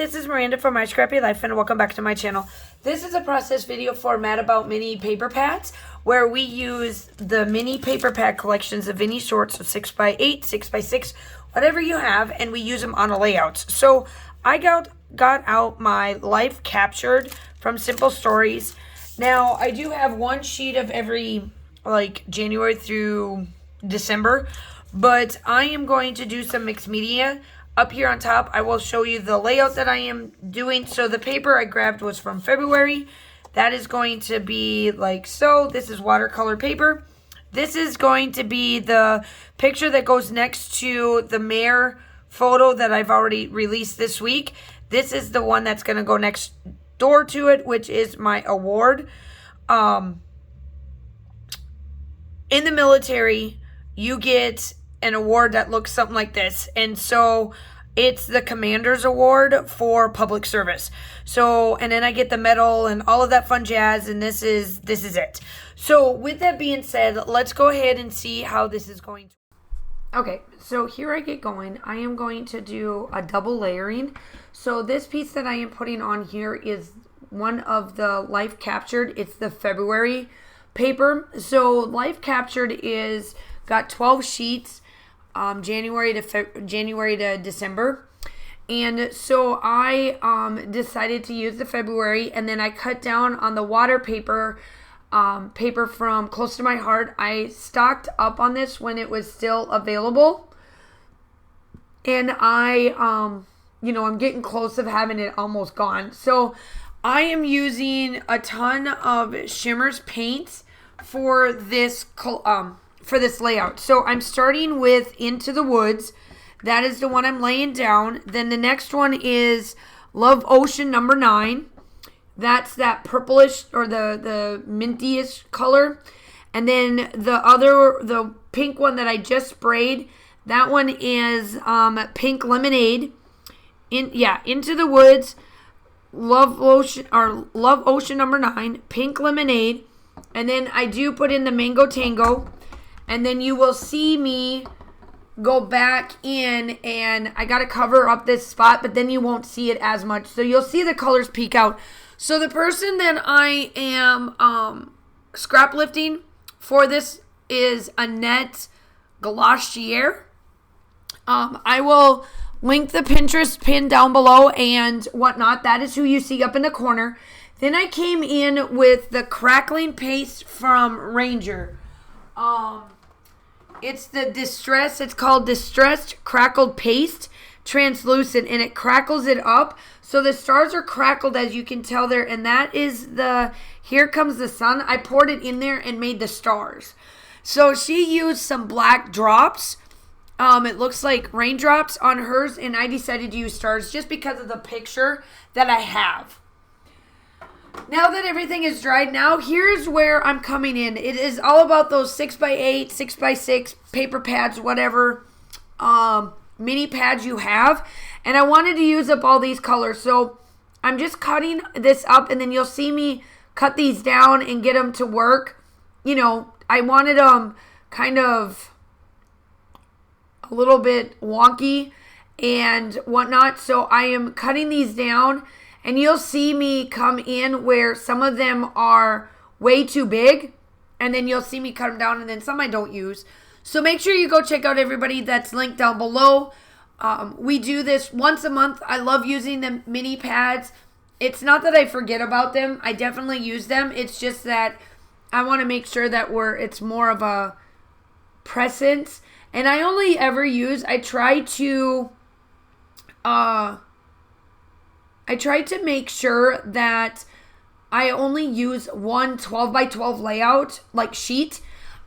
this is Miranda from My Scrappy Life, and welcome back to my channel. This is a process video format about mini paper pads, where we use the mini paper pad collections of any sorts of 6x8, 6x6, whatever you have, and we use them on a layout. So I got out my Life Captured from Simple Stories. Now, I do have one sheet of every, January through December, but I am going to do some mixed media. Up here on top, I will show you the layout that I am doing. So the paper I grabbed was from February. That is going to be like so. This is watercolor paper. This is going to be the picture that goes next to the mayor photo that I've already released this week. This is the one that's going to go next door to it, which is my award. In the military, you get an award that looks something like this, and so it's the Commander's Award for public service. So, and then I get the medal and all of that fun jazz, and this is it. So with that being said, let's go ahead and see how this is going to. Okay, so here I get going. I am going to do a double layering. So this piece that I am putting on here is one of the Life Captured. It's the February paper. So Life Captured is got 12 sheets, January to December. And so I decided to use the February, and then I cut down on the water paper, paper from Close to My Heart. I stocked up on this when it was still available. And I'm getting close of having it almost gone. So I am using a ton of Shimmer's paints for this layout. So I'm starting with Into the Woods. That is the one I'm laying down. Then the next one is Love Ocean number 9. That's that purplish or the minty-ish color. And then the pink one that I just sprayed, that one is Pink Lemonade. Into the Woods, Love Ocean number 9, Pink Lemonade. And then I do put in the Mango Tango. And then you will see me go back in, and I got to cover up this spot, but then you won't see it as much. So you'll see the colors peek out. So the person that I am scrap lifting for this is Annette Galachier. I will link the Pinterest pin down below and whatnot. That is who you see up in the corner. Then I came in with the crackling paste from Ranger. It's called Distressed Crackled Paste, translucent, and it crackles it up. So the stars are crackled, as you can tell there, and that is the Here Comes the Sun. I poured it in there and made the stars. So she used some black drops. It looks like raindrops on hers, and I decided to use stars just because of the picture that I have. Now that everything is dried, now here's where I'm coming in. It is all about those 6x8, 6x6 paper pads, whatever mini pads you have. And I wanted to use up all these colors. So I'm just cutting this up, and then you'll see me cut these down and get them to work. I wanted them kind of a little bit wonky and whatnot. So I am cutting these down. And you'll see me come in where some of them are way too big. And then you'll see me cut them down. And then some I don't use. So make sure you go check out everybody that's linked down below. We do this once a month. I love using the mini pads. It's not that I forget about them. I definitely use them. It's just that I want to make sure that it's more of a presence. And I only ever I try to make sure that I only use one 12x12 layout, sheet,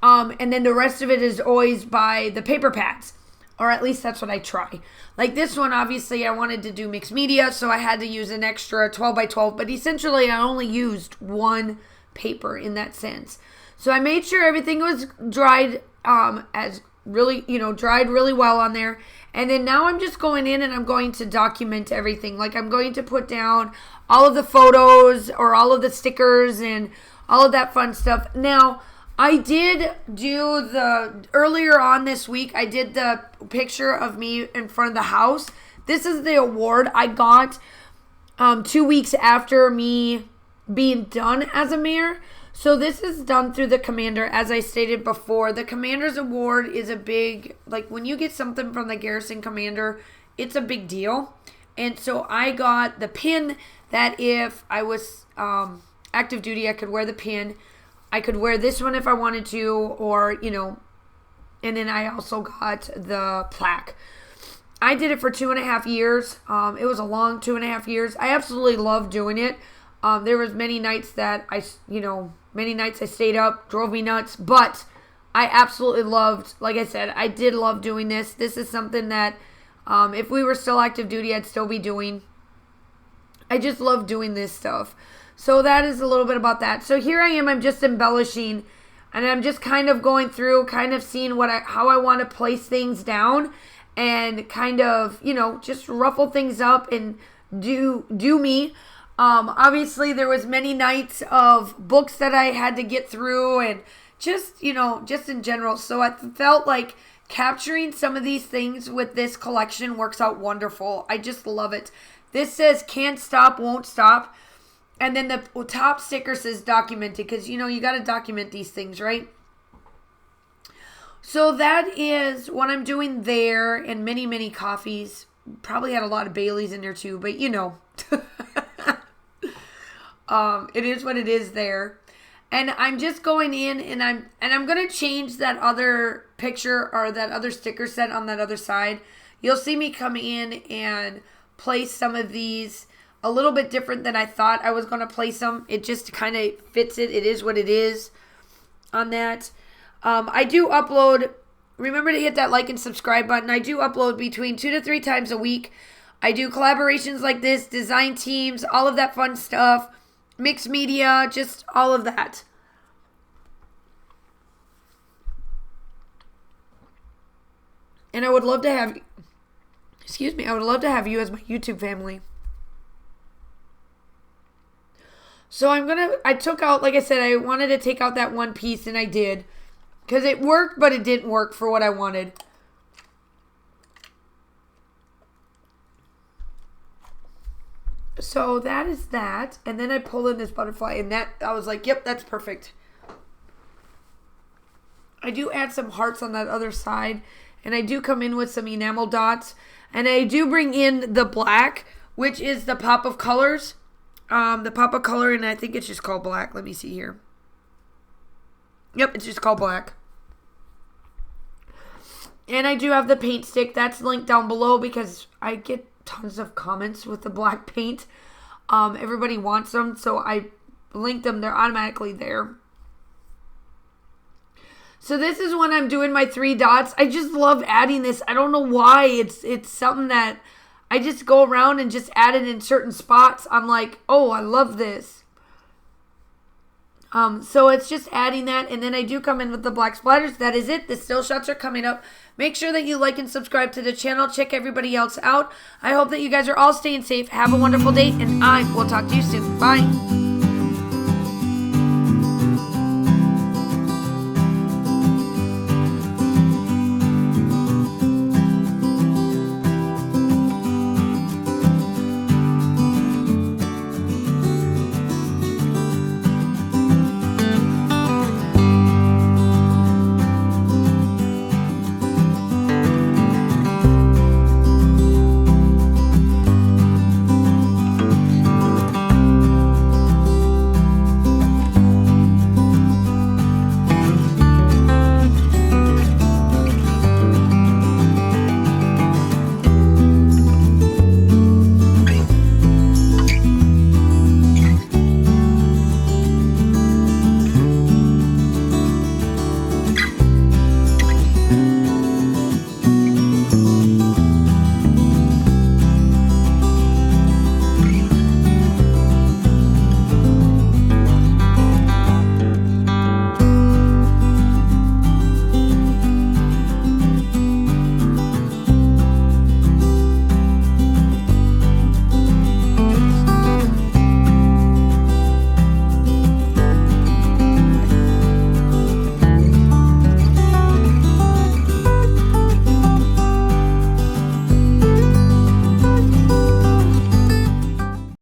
and then the rest of it is always by the paper pads, or at least that's what I try. Like this one, obviously, I wanted to do mixed media, so I had to use an extra 12x12, but essentially I only used one paper in that sense. So I made sure everything was dried dried really well on there. And then now I'm just going in and I'm going to document everything. I'm going to put down all of the photos or all of the stickers and all of that fun stuff. Now, I did do earlier on this week, I did the picture of me in front of the house. This is the award I got 2 weeks after me being done as a mayor. So this is done through the commander, as I stated before. The commander's award is a big, like when you get something from the garrison commander, it's a big deal. And so I got the pin that if I was active duty, I could wear the pin. I could wear this one if I wanted to, or, you know, and then I also got the plaque. I did it for 2.5 years. It was a long 2.5 years. I absolutely loved doing it. There was many nights that I stayed up, drove me nuts, but I absolutely loved, like I said, I did love doing this. This is something that if we were still active duty, I'd still be doing. I just love doing this stuff. So that is a little bit about that. So here I am, I'm just embellishing, and I'm just kind of going through, kind of seeing how I want to place things down, and kind of, you know, just ruffle things up and do me. Obviously there was many nights of books that I had to get through, and just, you know, just in general. So I felt like capturing some of these things with this collection works out wonderful. I just love it. This says can't stop, won't stop. And then the top sticker says documented, because, you know, you got to document these things, right? So that is what I'm doing there, and many, many coffees. Probably had a lot of Baileys in there too, but you know. It is what it is there. And I'm just going in, and I'm going to change that other picture, or that other sticker set on that other side. You'll see me come in and place some of these a little bit different than I thought I was going to place them. It just kind of fits it. It is what it is on that. I do upload. Remember to hit that like and subscribe button. I do upload between 2 to 3 times a week. I do collaborations like this, design teams, all of that fun stuff, mixed media, just all of that. And I would love to have, I would love to have you as my YouTube family. So I took out, like I said, I wanted to take out that one piece, and I did. Because it worked, but it didn't work for what I wanted. So that is that. And then I pulled in this butterfly, and that, I was like, yep, that's perfect. I do add some hearts on that other side. And I do come in with some enamel dots. And I do bring in the black, which is the pop of colors. The pop of color, and I think it's just called black. Let me see here. Yep, it's just called black. And I do have the paint stick. That's linked down below because I get tons of comments with the black paint. Everybody wants them, so I linked them. They're automatically there. So this is when I'm doing my 3 dots. I just love adding this. I don't know why. It's something that I just go around and just add it in certain spots. I'm like, oh, I love this. So it's just adding that, and then I do come in with the black splatters. That is it. The still shots are coming up. Make sure that you like and subscribe to the channel. Check everybody else out. I hope that you guys are all staying safe. Have a wonderful day, and I will talk to you soon. Bye.